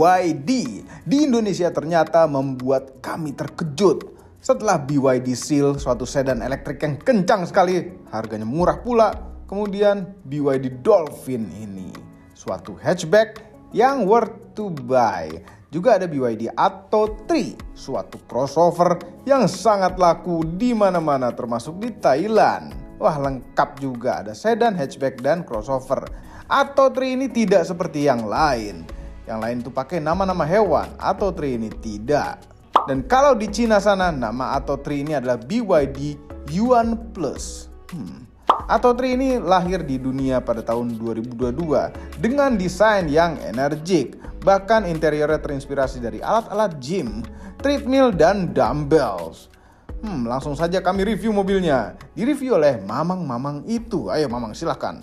BYD di Indonesia ternyata membuat kami terkejut. Setelah BYD Seal, suatu sedan elektrik yang kencang sekali, harganya murah pula. Kemudian BYD Dolphin ini, suatu hatchback yang worth to buy. Juga ada BYD Atto 3, suatu crossover yang sangat laku di mana-mana termasuk di Thailand. Wah, lengkap juga, ada sedan, hatchback, dan crossover. Atto 3 ini tidak seperti yang lain. Yang lain itu pakai nama-nama hewan, Atto 3 ini tidak. Dan kalau di Cina sana, nama Atto 3 ini adalah BYD Yuan Plus. Atto 3 ini lahir di dunia pada tahun 2022 dengan desain yang energik. Bahkan interiornya terinspirasi dari alat-alat gym, treadmill, dan dumbbells. Langsung saja kami review mobilnya. Direview oleh Mamang itu. Ayo Mamang, silahkan.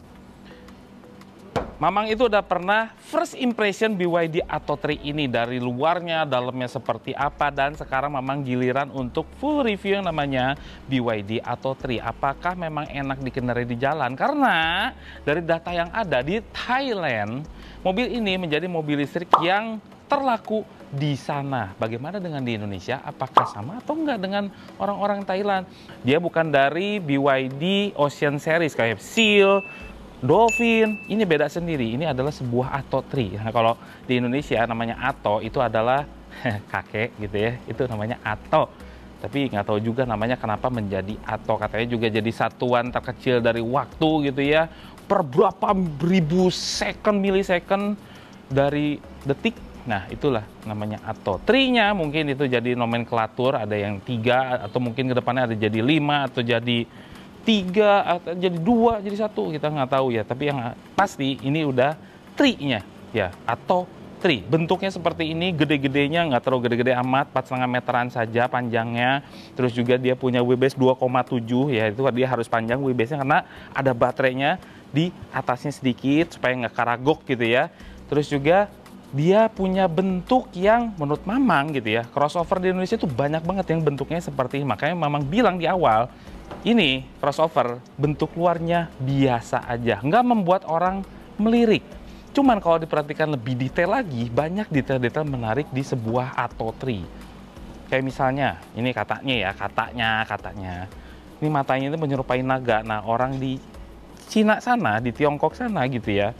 Mamang itu udah pernah first impression BYD Atto 3 ini, dari luarnya, dalamnya seperti apa, dan sekarang Mamang giliran untuk full review yang namanya BYD Atto 3. Apakah memang enak dikendarai di jalan? Karena dari data yang ada di Thailand, mobil ini menjadi mobil listrik yang terlaku di sana. Bagaimana dengan di Indonesia? Apakah sama atau enggak dengan orang-orang Thailand? Dia bukan dari BYD Ocean Series kayak Seal, Dolphin, ini beda sendiri. Ini adalah sebuah Atto 3. Nah, kalau di Indonesia namanya Atto itu adalah kakek gitu ya. Itu namanya Atto. Tapi nggak tahu juga namanya kenapa menjadi Atto. Katanya juga jadi satuan terkecil dari waktu gitu ya. Per berapa ribu milisecond dari detik. Nah, itulah namanya Atto. 3-nya mungkin itu jadi nomenklatur, ada yang 3 atau mungkin ke depannya ada jadi 5 atau jadi 3 atau jadi 2, jadi 1, kita nggak tahu ya. Tapi yang pasti ini udah 3-nya ya, Atto 3. Bentuknya seperti ini, gede-gedenya nggak terlalu gede-gede amat, 4,5 meteran saja panjangnya. Terus juga dia punya wheelbase 2,7 ya, itu dia harus panjang wheelbase-nya karena ada baterainya di atasnya sedikit supaya nggak karagok gitu ya. Terus juga dia punya bentuk yang menurut Mamang gitu ya, crossover di Indonesia itu banyak banget yang bentuknya seperti ini. Makanya Mamang bilang di awal, ini crossover bentuk luarnya biasa aja, nggak membuat orang melirik. Cuman kalau diperhatikan lebih detail lagi, banyak detail-detail menarik di sebuah Atto 3. Kayak misalnya, ini katanya. Ini matanya itu menyerupai naga. Nah, orang di Cina sana, di Tiongkok sana gitu ya,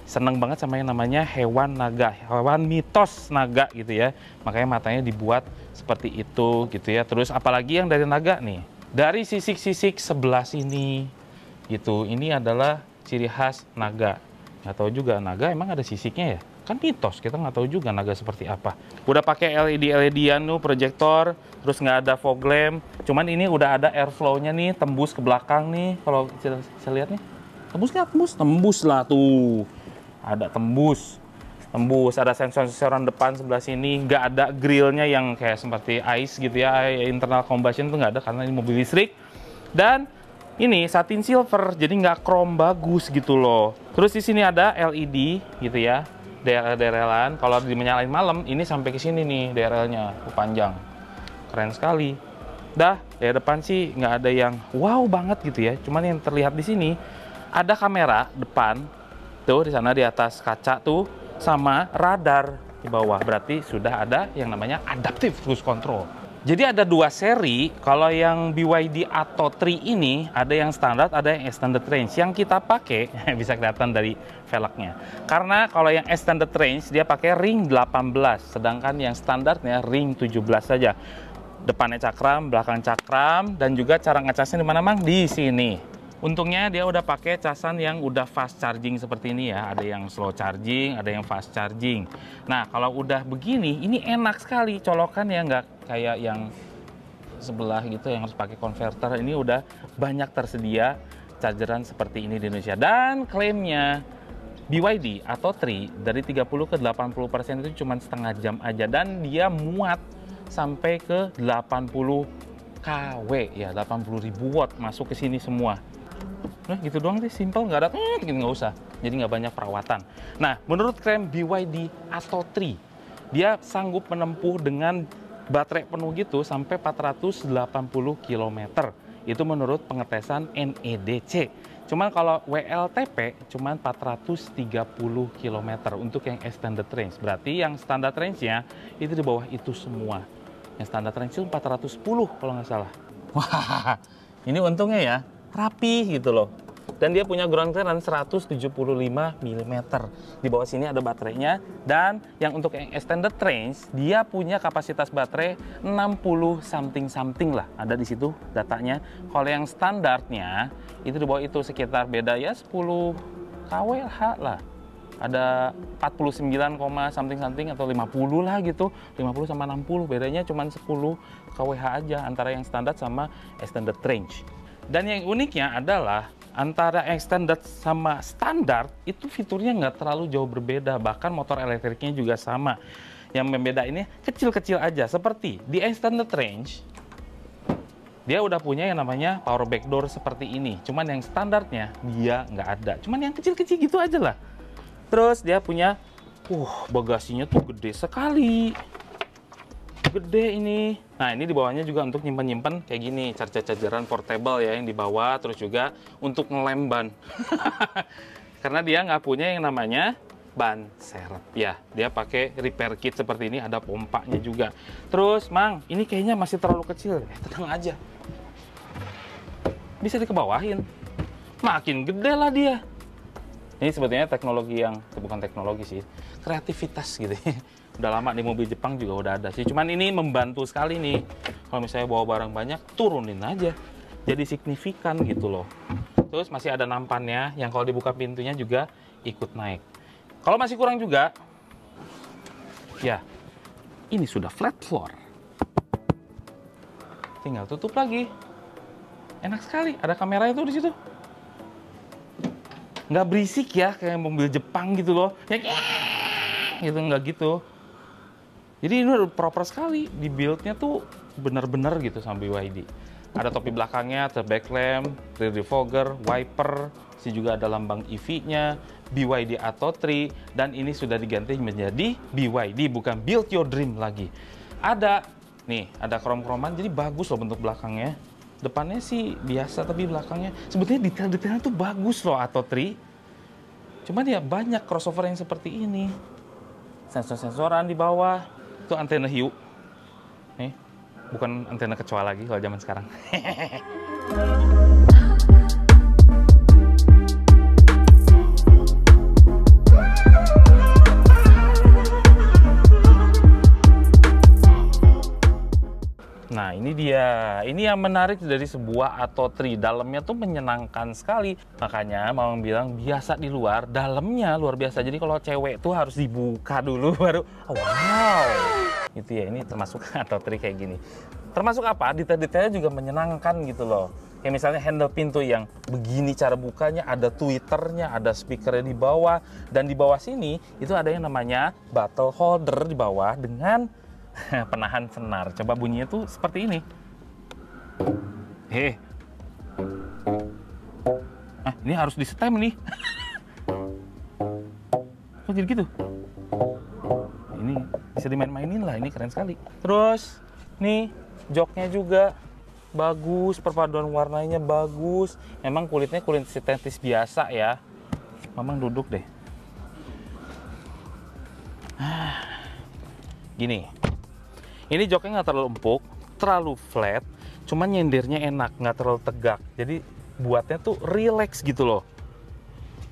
seneng banget sama yang namanya hewan naga, hewan mitos naga gitu ya. Makanya matanya dibuat seperti itu gitu ya. Terus apalagi yang dari naga nih, dari sisik-sisik sebelah sini gitu. Ini adalah ciri khas naga. Nggak tahu juga naga emang ada sisiknya ya? Kan mitos, kita nggak tahu juga naga seperti apa. Udah pakai LED-an tuh, proyektor, terus nggak ada fog lamp. Cuman ini udah ada airflow-nya nih, tembus ke belakang nih. Kalau saya lihat nih, tembus nggak? Tembus lah tuh. Ada tembus, ada sensor-sensoran depan sebelah sini, nggak ada grillnya yang kayak seperti ICE gitu ya, internal combustion itu nggak ada karena ini mobil listrik. Dan ini satin silver, jadi nggak chrome, bagus gitu loh. Terus di sini ada LED gitu ya, DRL-an. Kalau dinyalain malam, ini sampai ke sini nih DRL-nya, panjang, keren sekali. Dah, dari depan sih nggak ada yang wow banget gitu ya. Cuman yang terlihat di sini ada kamera depan. Tuh di sana di atas kaca tuh sama radar di bawah, berarti sudah ada yang namanya adaptive cruise control. Jadi ada 2 seri. Kalau yang BYD Atto 3 ini ada yang standar, ada yang extended range. Yang kita pakai bisa kelihatan dari velgnya. Karena kalau yang extended range dia pakai ring 18, sedangkan yang standarnya ring 17 saja. Depannya cakram, belakang cakram, dan juga cara ngecasnya di mana, Mang? Di sini. Untungnya dia udah pakai casan yang udah fast charging seperti ini ya. Ada yang slow charging, ada yang fast charging. Nah, kalau udah begini, ini enak sekali colokan ya, nggak kayak yang sebelah gitu yang harus pakai konverter. Ini udah banyak tersedia chargeran seperti ini di Indonesia. Dan klaimnya BYD Atto 3 dari 30 ke 80% itu cuma setengah jam aja. Dan dia muat sampai ke 80 kW ya, 80.000 watt masuk ke sini semua. Nah gitu doang sih, simple, nggak ada gitu, nggak usah. Jadi nggak banyak perawatan. Nah, menurut klaim BYD Atto 3, dia sanggup menempuh dengan baterai penuh gitu sampai 480 km. Itu menurut pengetesan NEDC. Cuman kalau WLTP cuman 430 km untuk yang extended range. Berarti yang standard range-nya itu di bawah itu semua. Yang standard range itu 410 kalau nggak salah. Wah, ini untungnya ya rapi gitu loh. Dan dia punya ground clearance 175 mm. Di bawah sini ada baterainya. Dan yang untuk yang extended range, dia punya kapasitas baterai 60 something lah. Ada di situ datanya. Kalau yang standarnya, itu di bawah itu sekitar beda ya 10 kWh lah. Ada 49, something atau 50 lah gitu. 50 sama 60, bedanya cuma 10 kWh aja antara yang standar sama extended range. Dan yang uniknya adalah antara extended sama standar itu fiturnya nggak terlalu jauh berbeda, bahkan motor elektriknya juga sama. Yang membeda ini kecil-kecil aja, seperti di extended range dia udah punya yang namanya power back door seperti ini, cuman yang standarnya dia nggak ada, cuman yang kecil-kecil gitu aja lah. Terus dia punya bagasinya tuh gede sekali, gede ini. Nah, ini di bawahnya juga untuk nyimpen kayak gini, charger-chargeran portable ya yang di bawah, terus juga untuk ngelem ban. Karena dia nggak punya yang namanya ban serep ya. Dia pakai repair kit seperti ini, ada pompanya juga. Terus, Mang, ini kayaknya masih terlalu kecil. Tenang aja. Bisa dikebawahin. Makin gede lah dia. Ini sebetulnya teknologi yang, bukan teknologi sih, kreativitas gitu. Udah lama di mobil Jepang juga udah ada sih. Cuman ini membantu sekali nih. Kalau misalnya bawa barang banyak, turunin aja. Jadi signifikan gitu loh. Terus masih ada nampannya yang kalau dibuka pintunya juga ikut naik. Kalau masih kurang juga, ya ini sudah flat floor. Tinggal tutup lagi. Enak sekali. Ada kamera itu di situ. Nggak berisik ya kayak mobil Jepang gitu loh. Gitu nggak gitu. Jadi ini udah proper sekali, di build-nya tuh bener-bener gitu sama BYD. Ada topi belakangnya, ada back lamp, rear defogger, wiper, sini juga ada lambang EV-nya, BYD Atto 3, dan ini sudah diganti menjadi BYD, bukan Build Your Dream lagi. Ada, nih, ada krom-kroman, jadi bagus loh bentuk belakangnya. Depannya sih biasa, tapi belakangnya, sebetulnya detail-detailnya tuh bagus loh Atto 3. Cuman ya banyak crossover yang seperti ini. Sensor-sensoran di bawah. Itu antena hiu. Nih, bukan antena kecoa lagi kalau zaman sekarang. Nah, ini dia. Ini yang menarik dari sebuah Atto 3. Dalamnya tuh menyenangkan sekali. Makanya Mamang bilang biasa di luar, dalamnya luar biasa. Jadi kalau cewek tuh harus dibuka dulu baru wow. Gitu ya. Ini termasuk Atto 3 kayak gini. Termasuk apa? Detail-detailnya juga menyenangkan gitu loh. Kayak misalnya handle pintu yang begini cara bukanya, ada tweeternya, ada speakernya di bawah, dan di bawah sini itu ada yang namanya bottle holder di bawah dengan penahan senar. Coba bunyinya tuh seperti ini. Ini harus di-stem nih. Kok jadi gitu? Ini bisa dimain-mainin lah, ini keren sekali. Terus, nih joknya juga bagus, perpaduan warnanya bagus. Memang kulitnya kulit sintetis biasa ya. Mamang duduk deh. Gini. Ini joknya nggak terlalu empuk, terlalu flat, cuman nyendirnya enak, nggak terlalu tegak. Jadi buatnya tuh relax gitu loh.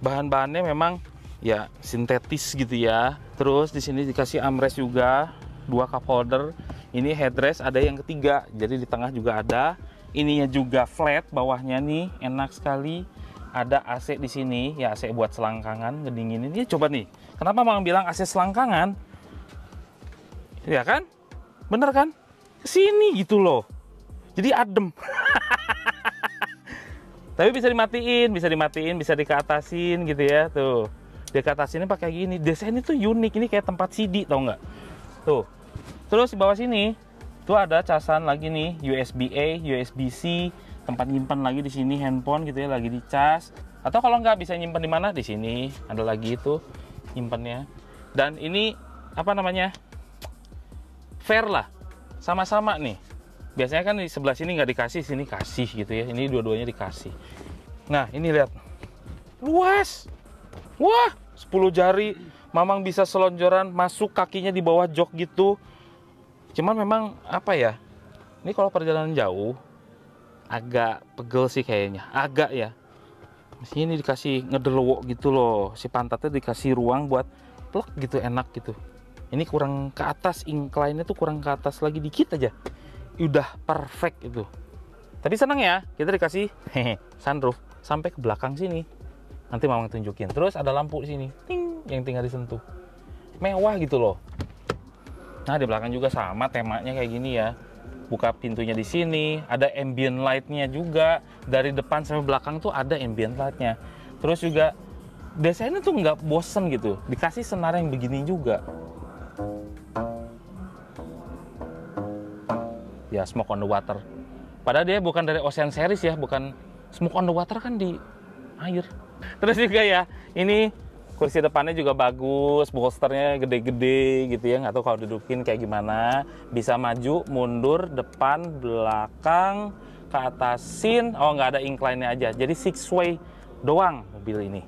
Bahan-bahannya memang ya sintetis gitu ya. Terus di sini dikasih armrest juga, 2 cup holder. Ini headrest ada yang ketiga, jadi di tengah juga ada. Ininya juga flat, bawahnya nih enak sekali. Ada AC di sini, ya AC buat selangkangan, ngedinginin. Ini coba nih, kenapa Mang bilang AC selangkangan? Ya kan? Bener kan? Kesini gitu loh. Jadi adem. Tapi bisa dimatiin, bisa dikeatasin gitu ya. Tuh. Dikeatasinnya pakai gini. Desainnya tuh unik. Ini kayak tempat CD, tau nggak? Tuh. Terus di bawah sini tuh ada casan lagi nih, USB-A, USB-C, tempat nyimpan lagi di sini handphone gitu ya, lagi dicas. Atau kalau nggak bisa nyimpan di mana? Di sini ada lagi itu nyimpannya. Dan ini apa namanya? Fair lah, sama-sama nih. Biasanya kan di sebelah sini nggak dikasih, sini kasih gitu ya. Ini dua-duanya dikasih. Nah, ini lihat. Luas. Wah, 10 jari. Mamang bisa selonjoran masuk kakinya di bawah jok gitu. Cuman memang apa ya? Ini kalau perjalanan jauh agak pegel sih kayaknya. Agak ya. Mestinya ini dikasih ngedelowok gitu loh. Si pantatnya dikasih ruang buat plek gitu, enak gitu. Ini kurang ke atas, incline-nya tuh kurang ke atas lagi dikit aja. Udah perfect itu. Tapi senang ya, kita dikasih sunroof sampai ke belakang sini. Nanti Mamang tunjukin. Terus ada lampu di sini, ting, yang tinggal disentuh. Mewah gitu loh. Nah, di belakang juga sama temanya kayak gini ya. Buka pintunya di sini, ada ambient light-nya juga. Dari depan sampai belakang tuh ada ambient light-nya. Terus juga desainnya tuh nggak bosen gitu. Dikasih senar yang begini juga. Ya, smoke on the water. Padahal dia bukan dari Ocean Series ya, bukan smoke on the water kan di air. Terus juga ya, ini kursi depannya juga bagus, bolsternya gede-gede gitu ya. Nggak tahu kalau dudukin kayak gimana. Bisa maju, mundur, depan, belakang, ke atasin. Oh, nggak ada incline-nya aja. Jadi 6-way doang mobil ini.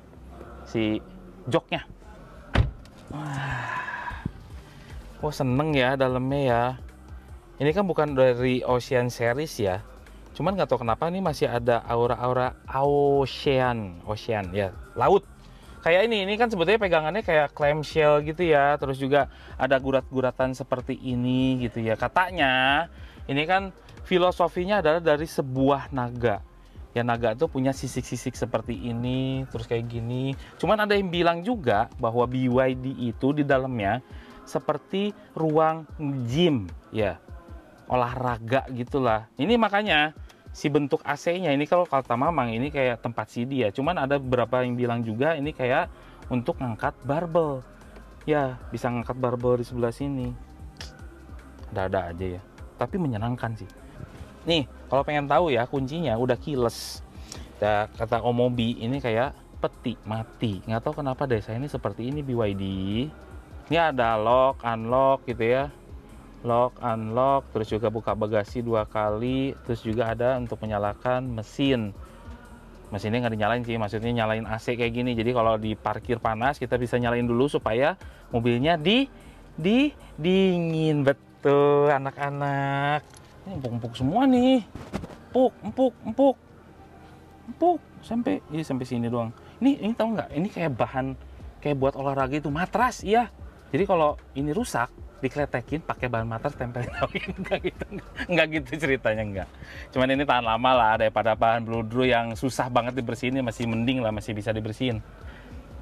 Si joknya. Oh, seneng ya dalamnya ya. Ini kan bukan dari Ocean Series ya. Cuman nggak tahu kenapa ini masih ada aura-aura ocean ya, laut. Kayak ini kan sebetulnya pegangannya kayak clamshell gitu ya. Terus juga ada gurat-guratan seperti ini gitu ya. Katanya ini kan filosofinya adalah dari sebuah naga. Ya, naga itu punya sisik-sisik seperti ini, terus kayak gini. Cuman ada yang bilang juga bahwa BYD itu di dalamnya seperti ruang gym ya, olahraga gitulah. Ini makanya si bentuk AC-nya ini kalau kata Mamang ini kayak tempat CD ya. Cuman ada beberapa yang bilang juga ini kayak untuk ngangkat barbel. Ya, bisa ngangkat barbel di sebelah sini. Ada-ada aja ya. Tapi menyenangkan sih. Nih, kalau pengen tahu ya kuncinya udah keyless. Ya, kata Omobi ini kayak peti mati. Nggak tahu kenapa desainnya seperti ini BYD. Ini ada lock, unlock gitu ya. Lock, unlock, terus juga buka bagasi 2 kali, terus juga ada untuk menyalakan mesin. Mesinnya nggak dinyalain sih, maksudnya nyalain AC kayak gini. Jadi kalau di parkir panas kita bisa nyalain dulu supaya mobilnya dingin. Betul, anak-anak. Ini empuk-empuk semua nih. Empuk sampai sini doang. Ini tahu nggak? Ini kayak bahan kayak buat olahraga itu matras, iya. Jadi kalau ini rusak dikletekin pakai bahan matras tempelin enggak gitu ceritanya, enggak. Cuman ini tahan lama lah daripada bahan bludru yang susah banget dibersihin, masih mending lah, masih bisa dibersihin.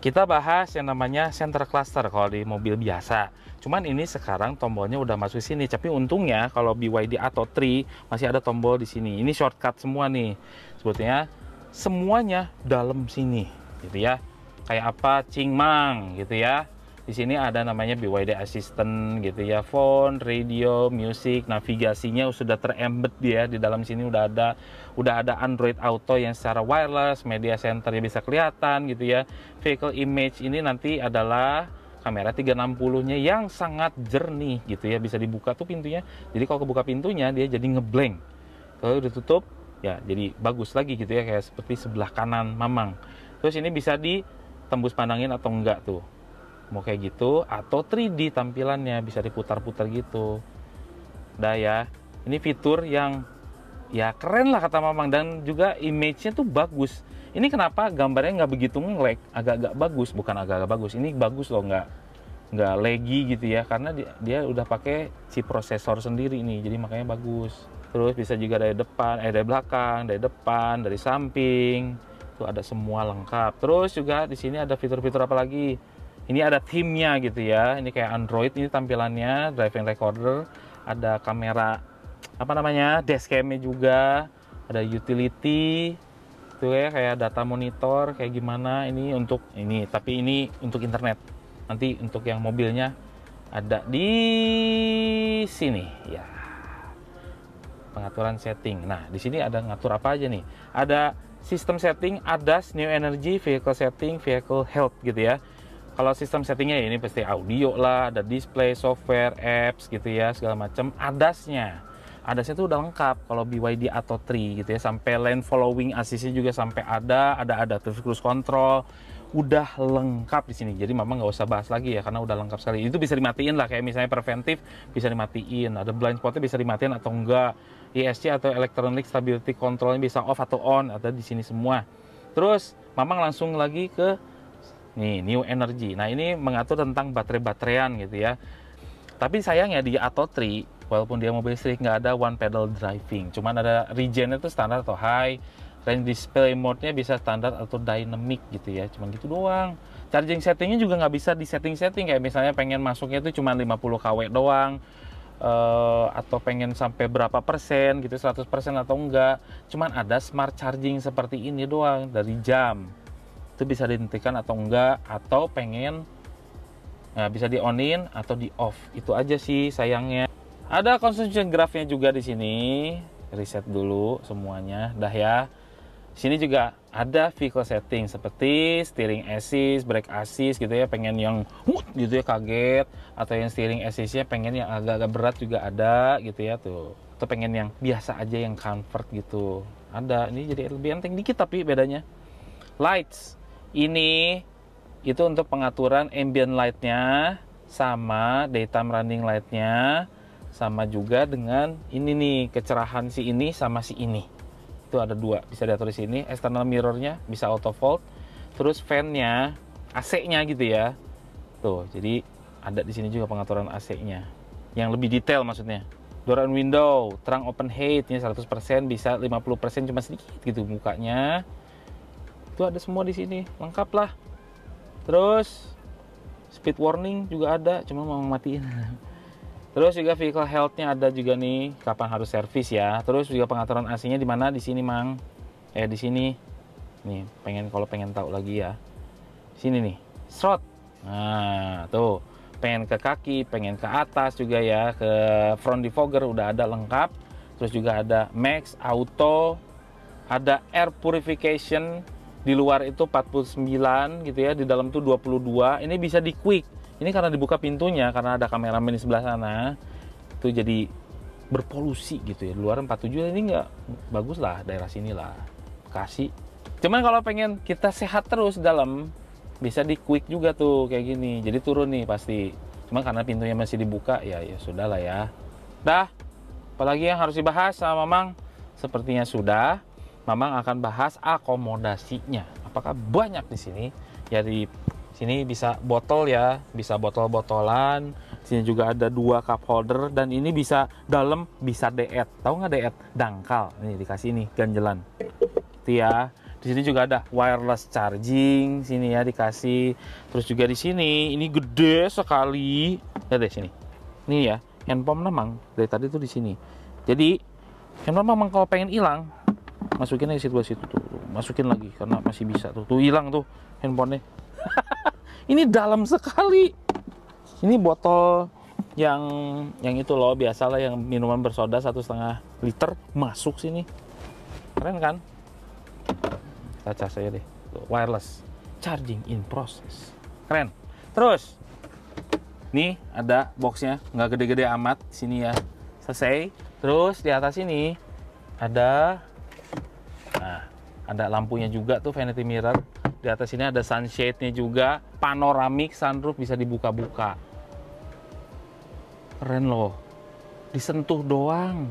Kita bahas yang namanya center cluster kalau di mobil biasa. Cuman ini sekarang tombolnya udah masuk sini, tapi untungnya kalau BYD atau 3 masih ada tombol di sini. Ini shortcut semua nih. Sebetulnya semuanya dalam sini gitu ya. Kayak apa Cingmang gitu ya. Di sini ada namanya BYD Assistant gitu ya, phone, radio, music, navigasinya sudah terembed dia di dalam sini udah ada Android Auto yang secara wireless, media centernya bisa kelihatan gitu ya. Vehicle image ini nanti adalah kamera 360-nya yang sangat jernih gitu ya, bisa dibuka tuh pintunya. Jadi kalau kebuka pintunya dia jadi ngeblank. Kalau udah tutup ya jadi bagus lagi gitu ya, kayak seperti sebelah kanan Mamang. Terus ini bisa ditembus pandangin atau enggak tuh. Mau kayak gitu atau 3D tampilannya bisa diputar-putar gitu. Udah ya. Ini fitur yang ya keren lah kata Mamang, dan juga image-nya tuh bagus. Ini kenapa gambarnya nggak begitu nge-lag, agak-agak bagus, bukan agak-agak bagus. Ini bagus loh, nggak laggy gitu ya, karena dia udah pakai si prosesor sendiri nih, jadi makanya bagus. Terus bisa juga dari depan, dari belakang, dari depan, dari samping. Tuh ada semua lengkap. Terus juga di sini ada fitur-fitur apa lagi? Ini ada theme-nya gitu ya. Ini kayak Android, ini tampilannya, driving recorder, ada kamera apa namanya? Dashcam-nya juga, ada utility. Itu ya kayak data monitor kayak gimana ini untuk ini, tapi ini untuk internet. Nanti untuk yang mobilnya ada di sini ya. Pengaturan setting. Nah, di sini ada ngatur apa aja nih? Ada sistem setting, ADAS, New Energy, Vehicle Setting, Vehicle Health gitu ya. Kalau sistem settingnya ini pasti audio lah, ada display, software, apps gitu ya, segala macam. ADAS-nya ADAS-nya tuh udah lengkap kalau BYD Atto 3 gitu ya, sampai lane following assist-nya juga sampai ada adaptive cruise control, udah lengkap di sini. Jadi mama nggak usah bahas lagi ya, karena udah lengkap sekali. Itu bisa dimatiin lah, kayak misalnya preventif bisa dimatiin, ada blind spotnya bisa dimatiin atau enggak, ESC atau electronic stability controlnya bisa off atau on, ada di sini semua. Terus mama langsung lagi ke nih New Energy. Nah ini mengatur tentang baterai-bateraian gitu ya. Tapi sayangnya di Atto 3, walaupun dia mobil listrik, nggak ada one pedal driving. Cuman ada regen itu standar atau high. Range display mode-nya bisa standar atau dynamic gitu ya. Cuman gitu doang. Charging settingnya juga nggak bisa di setting-setting. Kayak misalnya pengen masuknya itu cuma 50 kW doang. Atau pengen sampai berapa persen gitu, 100% atau enggak. Cuman ada smart charging seperti ini doang dari jam. Itu bisa dihentikan atau enggak. Atau pengen nah, bisa di on-in atau di off. Itu aja sih sayangnya. Ada consumption graph-nya juga di sini. Reset dulu semuanya. Dah ya. Sini juga ada vehicle setting seperti steering assist, brake assist gitu ya. Pengen yang gitu ya kaget, atau yang steering assist-nya pengen yang agak-agak berat juga ada gitu ya tuh. Atau pengen yang biasa aja yang comfort gitu. Ada. Ini jadi lebih enteng dikit tapi bedanya. Lights. Ini itu untuk pengaturan ambient light-nya sama daytime running light-nya, sama juga dengan ini nih kecerahan si ini sama si ini. Itu ada dua, bisa diatur di sini. External mirror-nya bisa auto fold. Terus fan-nya, AC-nya gitu ya. Tuh, jadi ada di sini juga pengaturan AC-nya. Yang lebih detail maksudnya. Door and window, terang open height-nya 100%, bisa 50% cuma sedikit gitu mukanya. Itu ada semua di sini, lengkap lah. Terus speed warning juga ada, cuma mau matiin. Terus juga vehicle health-nya ada juga nih, kapan harus servis ya. Terus juga pengaturan AC-nya di mana? Di sini, Mang. Di sini. Nih, kalau pengen tahu lagi ya. Sini nih, slot. Nah, tuh. Pengen ke kaki, pengen ke atas juga ya, ke front defogger udah ada lengkap. Terus juga ada max, auto, ada air purification. Di luar itu 49 gitu ya, di dalam tuh 22. Ini bisa di quick. Ini karena dibuka pintunya, karena ada kameramen di sebelah sana. Itu jadi berpolusi gitu ya. Di luar 47, ini nggak bagus lah, daerah sini lah. Bekasi. Cuman kalau pengen kita sehat terus dalam, bisa di quick juga tuh kayak gini. Jadi turun nih pasti. Cuma karena pintunya masih dibuka, ya sudah lah ya. Dah, apalagi yang harus dibahas sama Mamang? Sepertinya sudah. Mamang akan bahas akomodasinya. Apakah banyak di sini? Ya di sini bisa botol ya, bisa botol-botolan. Sini juga ada 2 cup holder dan ini bisa dalam, bisa deet. Tahu nggak deet? Dangkal. Ini dikasih nih ganjelan. Itu ya. Di sini juga ada wireless charging. Sini ya dikasih. Terus juga di sini ini gede sekali. Lihat deh sini. Ini ya handphone Mamang dari tadi tuh di sini. Jadi handphone Mamang kalau pengen hilang, masukin aja situ tuh, masukin lagi karena masih bisa tuh hilang tuh handphonenya. Ini dalam sekali. Ini botol yang itu loh, biasalah yang minuman bersoda 1,5 liter masuk sini. Keren kan? Kita cas aja deh. Tuh, wireless charging in process. Keren. Terus nih ada boxnya, nggak gede-gede amat sini ya. Selesai. Terus di atas ini ada lampunya juga tuh, vanity mirror. Di atas ini ada sunshade-nya juga, panoramic sunroof bisa dibuka-buka. Keren loh. Disentuh doang.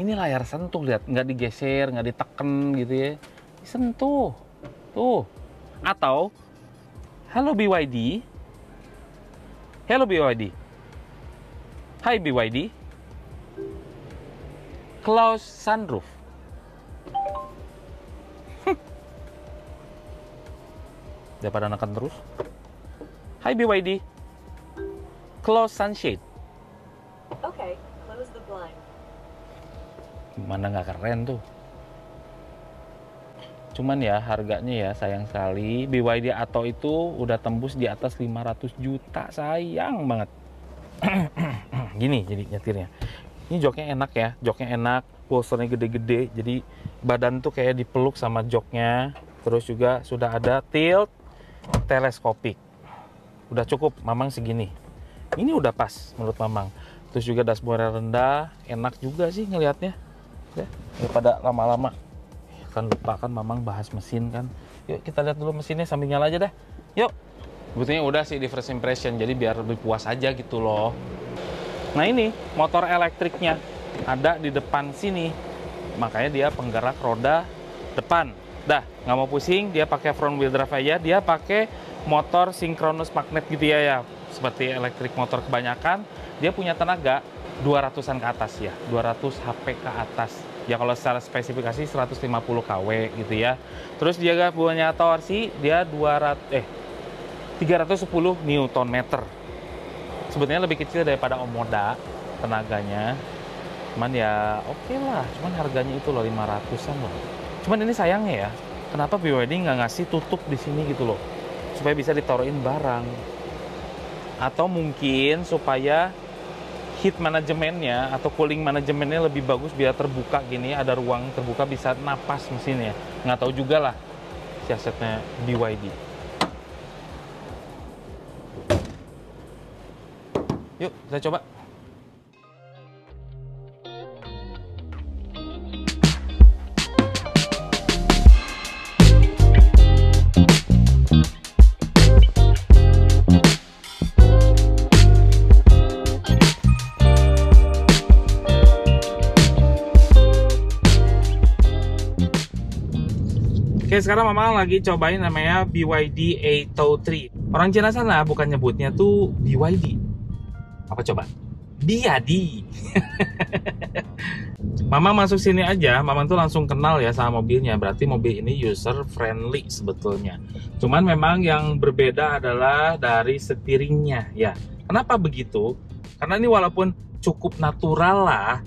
Ini layar sentuh, lihat, nggak digeser, nggak diteken gitu ya. Disentuh. Tuh. Atau halo BYD. Hello BYD. Hai BYD. Close sunroof. Daripada neken terus. Hai BYD. Close sunshade. Okay, close the blind. Gimana nggak keren tuh? Cuman ya harganya ya sayang sekali. BYD Atto itu udah tembus di atas 500 juta. Sayang banget. Gini jadi nyetirnya. Ini joknya enak ya. Joknya enak. Bolsternya gede-gede. Jadi badan tuh kayak dipeluk sama joknya. Terus juga sudah ada tilt teleskopik. Udah cukup Mamang segini. Ini udah pas menurut Mamang. Terus juga dashboardnya rendah, enak juga sih ngelihatnya. Ya, daripada lama-lama. Kan lupa kan Mamang bahas mesin kan. Yuk kita lihat dulu mesinnya sambil nyala aja deh. Yuk. Sebetulnya udah sih di first impression, jadi biar lebih puas aja gitu loh. Nah ini motor elektriknya ada di depan sini, makanya dia penggerak roda depan. Dah nggak mau pusing, dia pakai front wheel drive aja. Dia pakai motor sinkronus magnet gitu ya, seperti elektrik motor kebanyakan. Dia punya tenaga 200-an ke atas ya, 200 HP ke atas. Ya kalau secara spesifikasi 150 kW gitu ya. Terus dia punya torsi, dia 310 Nm. Sebetulnya lebih kecil daripada Omoda tenaganya. Cuman ya oke lah, cuman harganya itu loh 500-an loh. Cuman ini sayangnya ya, kenapa BYD nggak ngasih tutup di sini gitu loh, supaya bisa ditaruhin barang. Atau mungkin supaya heat manajemennya atau cooling manajemennya lebih bagus, biar terbuka gini, ada ruang terbuka bisa napas mesinnya. Nggak tahu juga lah siasatnya BYD. Yuk kita coba. Oke, sekarang Mamang lagi cobain namanya BYD Atto 3. Orang Cina sana bukan nyebutnya tuh BYD. Apa coba? BYD. Mamang masuk sini aja, Mamang tuh langsung kenal ya sama mobilnya. Berarti mobil ini user friendly sebetulnya. Cuman memang yang berbeda adalah dari setiringnya ya. Kenapa begitu? Karena ini walaupun cukup natural lah,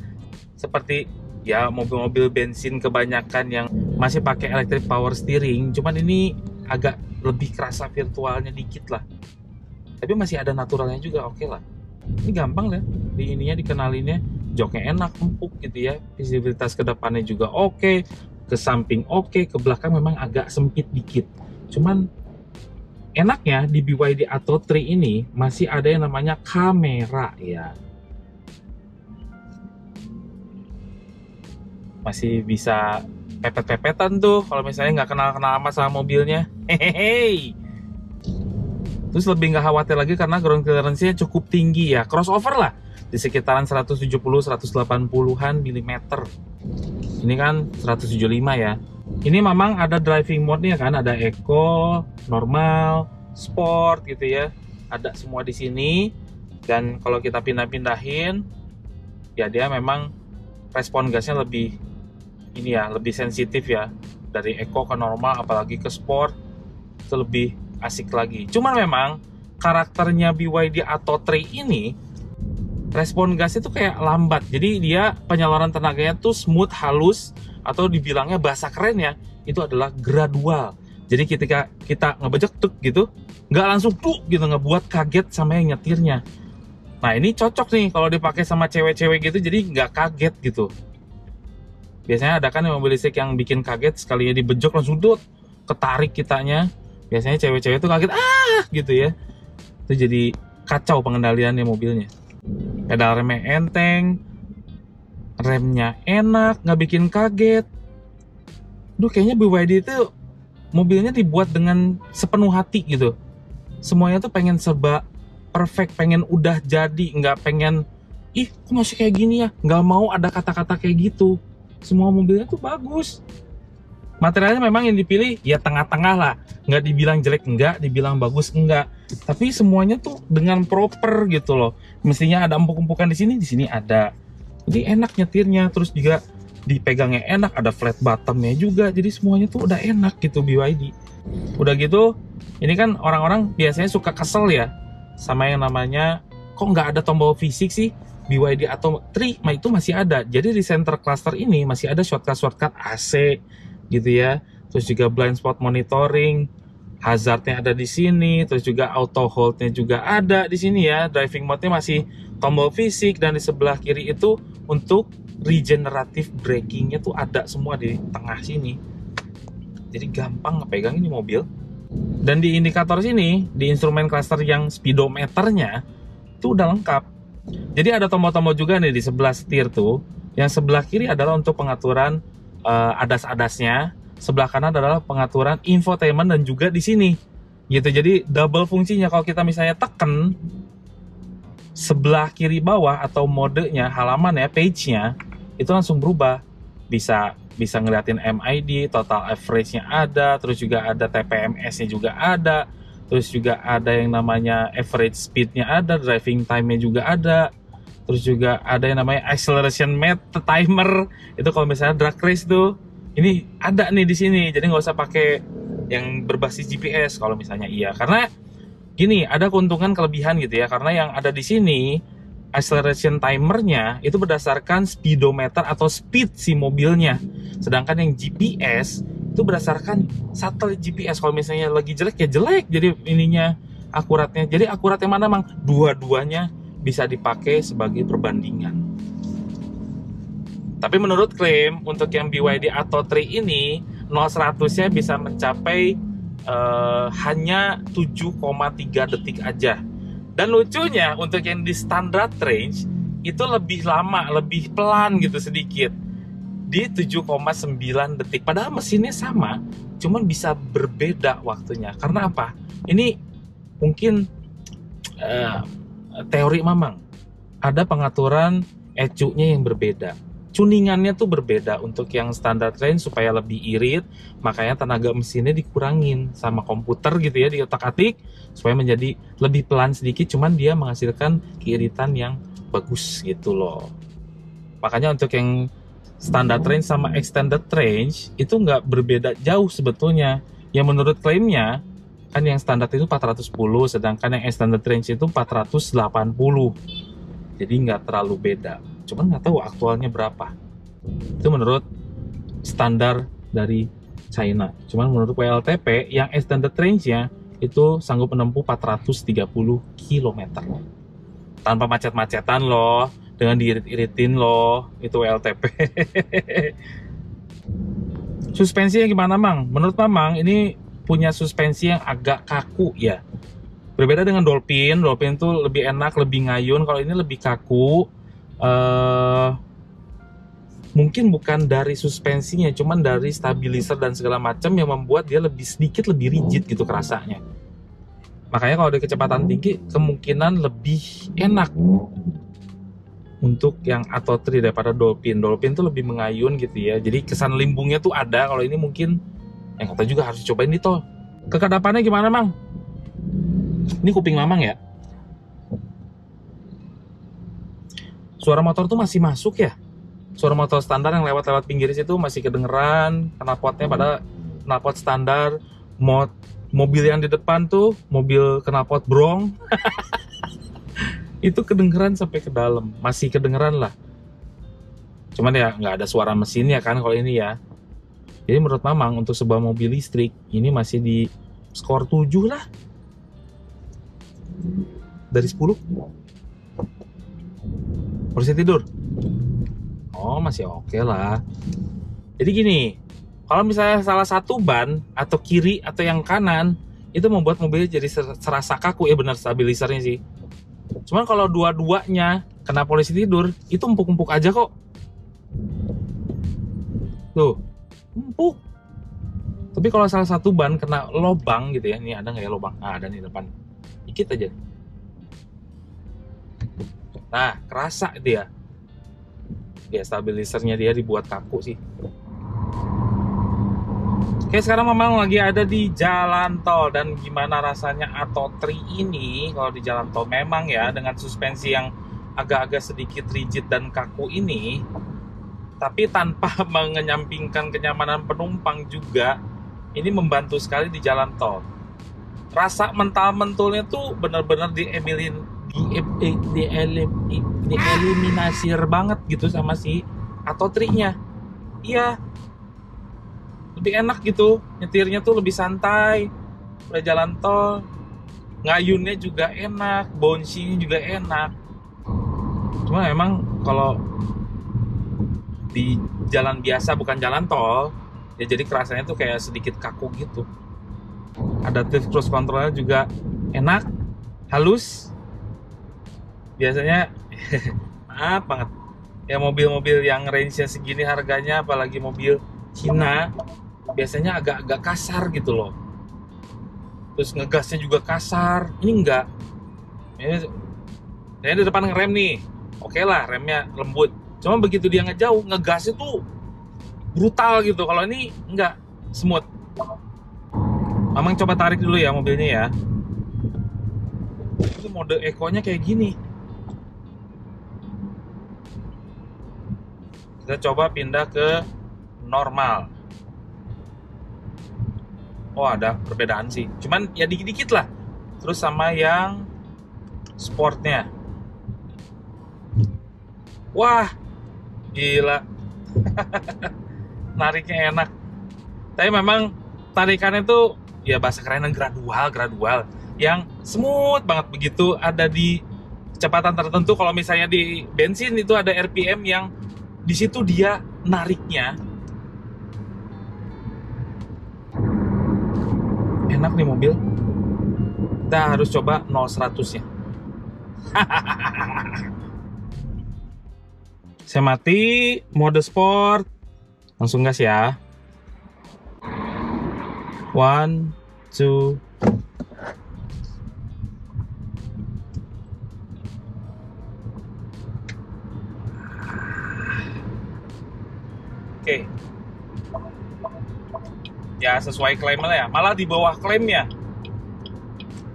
seperti ya mobil-mobil bensin kebanyakan yang masih pakai electric power steering, cuman ini agak lebih kerasa virtualnya dikit lah. Tapi masih ada naturalnya juga, oke lah. Ini gampang ya, di ininya dikenalinnya, joknya enak, empuk gitu ya. Visibilitas ke depannya juga oke, ke samping oke, ke belakang memang agak sempit dikit. Cuman enaknya di BYD Atto 3 ini masih ada yang namanya kamera ya. Masih bisa pepet-pepetan tuh kalau misalnya nggak kenal-kenal amat sama mobilnya. Hehehe. Terus lebih nggak khawatir lagi karena ground clearance-nya cukup tinggi ya. Crossover lah di sekitaran 170-180-an mm. Ini kan 175 ya. Ini memang ada driving mode-nya kan, ada eco, normal, sport gitu ya. Ada semua di sini. Dan kalau kita pindah-pindahin ya dia memang respon gasnya lebih ini ya, lebih sensitif ya. Dari eco ke normal apalagi ke sport itu lebih asik lagi. Cuman memang karakternya BYD Atto 3 ini respon gasnya tuh kayak lambat. Jadi dia penyaluran tenaganya tuh smooth, halus, atau dibilangnya bahasa kerennya itu adalah gradual. Jadi ketika kita ngebejek tuk gitu, nggak langsung tuk gitu, ngebuat kaget sama yang nyetirnya. Nah ini cocok nih kalau dipakai sama cewek-cewek gitu, jadi nggak kaget gitu. Biasanya ada kan mobil listrik yang bikin kaget, sekalinya dibejek langsung dut, ketarik kitanya. Biasanya cewek-cewek itu kaget, gitu ya. Itu jadi kacau pengendaliannya mobilnya. Pedal remnya enteng, remnya enak, nggak bikin kaget. Duh, kayaknya BYD itu mobilnya dibuat dengan sepenuh hati gitu. Semuanya tuh pengen serba perfect, pengen udah jadi, nggak pengen, kok masih kayak gini ya? Nggak mau ada kata-kata kayak gitu. Semua mobilnya tuh bagus. Materialnya memang yang dipilih ya tengah-tengah lah, nggak dibilang jelek enggak, dibilang bagus enggak, tapi semuanya tuh dengan proper gitu loh. Mestinya ada empuk-empukan di sini ada. Jadi enak nyetirnya, terus juga dipegangnya enak, ada flat bottomnya juga, jadi semuanya tuh udah enak gitu BYD. Udah gitu, ini kan orang-orang biasanya suka kesel ya sama yang namanya kok nggak ada tombol fisik sih. BYD Atto 3 itu masih ada. Jadi di center cluster ini masih ada shortcut AC gitu ya. Terus juga blind spot monitoring, hazardnya ada di sini, terus juga auto hold-nya juga ada di sini ya. Driving mode-nya masih tombol fisik, dan di sebelah kiri itu untuk regenerative braking-nya tuh ada semua di tengah sini. Jadi gampang ngepegang ini mobil. Dan di indikator sini, di instrumen cluster yang speedometernya itu udah lengkap. Jadi ada tombol-tombol juga nih di sebelah setir tuh. Yang sebelah kiri adalah untuk pengaturan adas-adasnya. Sebelah kanan adalah pengaturan infotainment dan juga di sini. Gitu. Jadi double fungsinya. Kalau kita misalnya tekan sebelah kiri bawah atau modenya, halaman ya, page-nya itu langsung berubah. Bisa ngeliatin MID, total average-nya ada, terus juga ada TPMS-nya juga ada. Terus juga ada yang namanya average speed-nya ada, driving time-nya juga ada. Terus juga ada yang namanya acceleration timer. Itu kalau misalnya drag race tuh, ini ada nih di sini. Jadi nggak usah pakai yang berbasis GPS kalau misalnya iya. Karena gini, ada keuntungan kelebihan gitu ya. Karena yang ada di sini, acceleration timernya itu berdasarkan speedometer atau speed si mobilnya. Sedangkan yang GPS itu berdasarkan satelit GPS. Kalau misalnya lagi jelek ya jelek, jadi ininya akuratnya. Jadi akuratnya mana, Mang? Dua-duanya bisa dipakai sebagai perbandingan. Tapi menurut klaim untuk yang BYD Atto 3 ini 0-100-nya bisa mencapai hanya 7,3 detik aja. Dan lucunya untuk yang di standard range itu lebih lama, lebih pelan gitu sedikit. Di 7,9 detik. Padahal mesinnya sama, cuman bisa berbeda waktunya. Karena apa? Ini mungkin teori Mamang. Ada pengaturan ECU-nya yang berbeda. Tuningannya tuh berbeda. Untuk yang standard range supaya lebih irit, makanya tenaga mesinnya dikurangin sama komputer gitu ya, di otak-atik supaya menjadi lebih pelan sedikit, cuman dia menghasilkan keiritan yang bagus gitu loh. Makanya untuk yang standard range sama extended range itu nggak berbeda jauh sebetulnya. Yang menurut klaimnya kan yang standar itu 410, sedangkan yang extended range itu 480. Jadi nggak terlalu beda. Cuman nggak tahu aktualnya berapa. Itu menurut standar dari China. Cuman menurut WLTP yang extended range-nya itu sanggup menempuh 430 km. Tanpa macet-macetan loh. Dengan diirit-iritin loh, itu LTP. Suspensinya gimana, Mang? Menurut Mamang, ini punya suspensi yang agak kaku ya. Berbeda dengan Dolphin. Dolphin tuh lebih enak, lebih ngayun. Kalau ini lebih kaku. Mungkin bukan dari suspensinya, cuman dari stabilizer dan segala macam yang membuat dia sedikit lebih rigid gitu kerasanya. Makanya kalau ada kecepatan tinggi, kemungkinan lebih enak untuk yang Atto 3 daripada Dolphin. Dolphin tuh lebih mengayun gitu ya. Jadi kesan limbungnya tuh ada. Kalau ini mungkin yang kata juga harus cobain di tol. Kekadapannya gimana, Mang? Ini kuping Mamang ya. Suara motor tuh masih masuk ya. Suara motor standar yang lewat pinggir situ masih kedengeran. Knalpotnya pada knalpot standar. Mobil yang di depan tuh mobil knalpot brong. Itu kedengeran sampai ke dalam, masih kedengeran lah. Cuman ya nggak ada suara mesinnya kan kalau ini ya. Jadi menurut Mamang untuk sebuah mobil listrik ini masih di skor 7 lah. Dari 10. Posisi tidur. Oh masih oke lah. Jadi gini, kalau misalnya salah satu ban atau kiri atau yang kanan itu membuat mobilnya jadi serasa kaku ya, benar stabilizernya sih. Cuman kalau dua-duanya kena polisi tidur, itu empuk-empuk aja kok. Tuh, empuk. Tapi kalau salah satu ban kena lobang gitu ya, ini ada nggak ya lobang? Nah, ada nih depan. Dikit aja. Nah, kerasa dia. Ya, stabilizernya dia dibuat kaku sih. Oke, sekarang memang lagi ada di jalan tol. Dan gimana rasanya Atto 3 ini kalau di jalan tol? Memang ya dengan suspensi yang agak-agak sedikit rigid dan kaku ini, tapi tanpa mengenyampingkan kenyamanan penumpang juga, ini membantu sekali di jalan tol. Rasa mental-mentulnya tuh benar-benar dieliminasir banget gitu sama si Atto 3-nya. Iya, lebih enak gitu, nyetirnya tuh lebih santai udah jalan tol, ngayunnya juga enak, bouncy-nya juga enak. Cuma emang kalau di jalan biasa bukan jalan tol ya, jadi kerasanya tuh kayak sedikit kaku gitu. Adaptive cruise controlnya juga enak, halus. Biasanya Maaf banget. Ya mobil-mobil yang range-nya segini harganya, apalagi mobil Cina, biasanya agak-agak kasar gitu loh. Terus ngegasnya juga kasar. Ini enggak. Ini di depan ngerem nih. Oke lah, remnya lembut. Cuma begitu dia ngejauh, ngegasnya tuh brutal gitu. Kalau ini enggak, smooth. Mamang coba tarik dulu ya mobilnya ya. Itu mode eco-nya kayak gini. Kita coba pindah ke normal. Oh, ada perbedaan sih. Cuman ya dikit-dikit lah. Terus sama yang sportnya. Wah, gila. Nariknya enak. Tapi memang tarikannya tuh ya bahasa kerennya gradual. Yang smooth banget begitu ada di kecepatan tertentu. Kalau misalnya di bensin itu ada RPM yang di situ dia nariknya enak nih mobil. Kita harus coba 0-100 nya. Saya mati mode sport, langsung gas ya. 1, 2. Oke. Ya sesuai klaimnya ya, malah di bawah klaimnya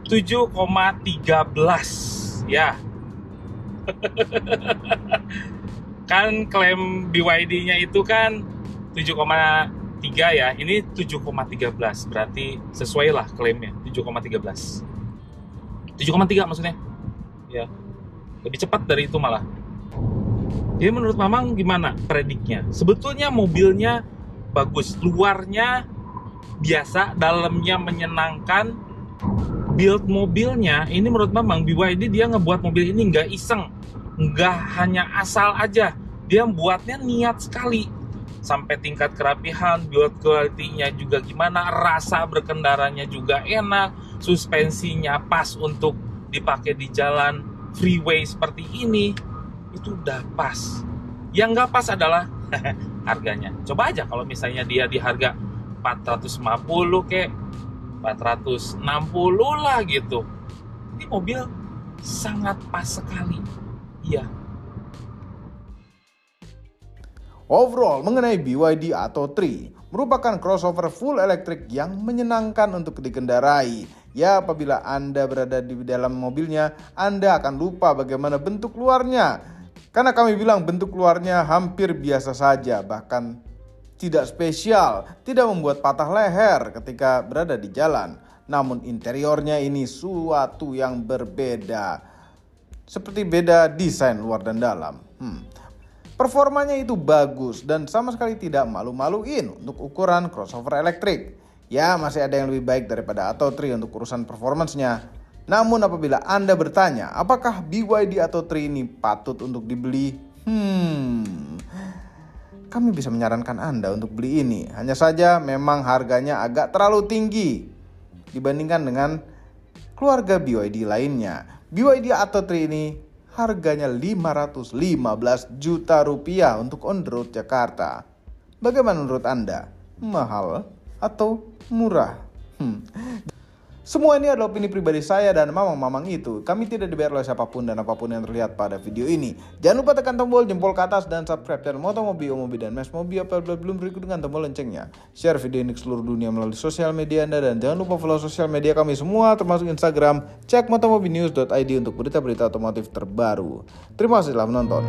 7,13 ya. Kan klaim BYD-nya itu kan 7,3 ya, ini 7,13, berarti sesuai lah klaimnya 7,13. 7,3 maksudnya ya, lebih cepat dari itu malah. Jadi menurut Mamang gimana prediknya? Sebetulnya mobilnya bagus, luarnya biasa, dalamnya menyenangkan. Build mobilnya ini menurut Mamang, BYD dia ngebuat mobil ini nggak iseng, nggak hanya asal aja, dia buatnya niat sekali. Sampai tingkat kerapihan, build quality-nya juga gimana, rasa berkendaranya juga enak, suspensinya pas untuk dipakai di jalan freeway seperti ini, itu udah pas. Yang nggak pas adalah harganya. Coba aja kalau misalnya dia di harga 450 kek, 460 lah gitu. Ini mobil sangat pas sekali. Iya. Overall, mengenai BYD Atto 3 merupakan crossover full elektrik yang menyenangkan untuk dikendarai. Ya, apabila Anda berada di dalam mobilnya, Anda akan lupa bagaimana bentuk luarnya. Karena kami bilang bentuk luarnya hampir biasa saja, bahkan tidak spesial, tidak membuat patah leher ketika berada di jalan. Namun interiornya ini suatu yang berbeda. Seperti beda desain luar dan dalam. Performanya itu bagus dan sama sekali tidak malu-maluin untuk ukuran crossover elektrik. Ya, masih ada yang lebih baik daripada Atto 3 untuk urusan performance-nya. Namun apabila Anda bertanya, apakah BYD Atto 3 ini patut untuk dibeli? Kami bisa menyarankan Anda untuk beli ini. Hanya saja memang harganya agak terlalu tinggi dibandingkan dengan keluarga BYD lainnya. BYD Atto 3 ini harganya 515 juta rupiah untuk on the road Jakarta. Bagaimana menurut Anda? Mahal atau murah? Semua ini adalah opini pribadi saya dan mamang-mamang itu. Kami tidak dibayar oleh siapapun dan apapun yang terlihat pada video ini. Jangan lupa tekan tombol jempol ke atas dan subscribe channel Motomobi, Omobi, dan Mesmobi apabila belum berikut dengan tombol loncengnya. Share video ini ke seluruh dunia melalui sosial media Anda dan jangan lupa follow sosial media kami semua termasuk Instagram. Cek motomobinews.id untuk berita-berita otomotif terbaru. Terima kasih telah menonton.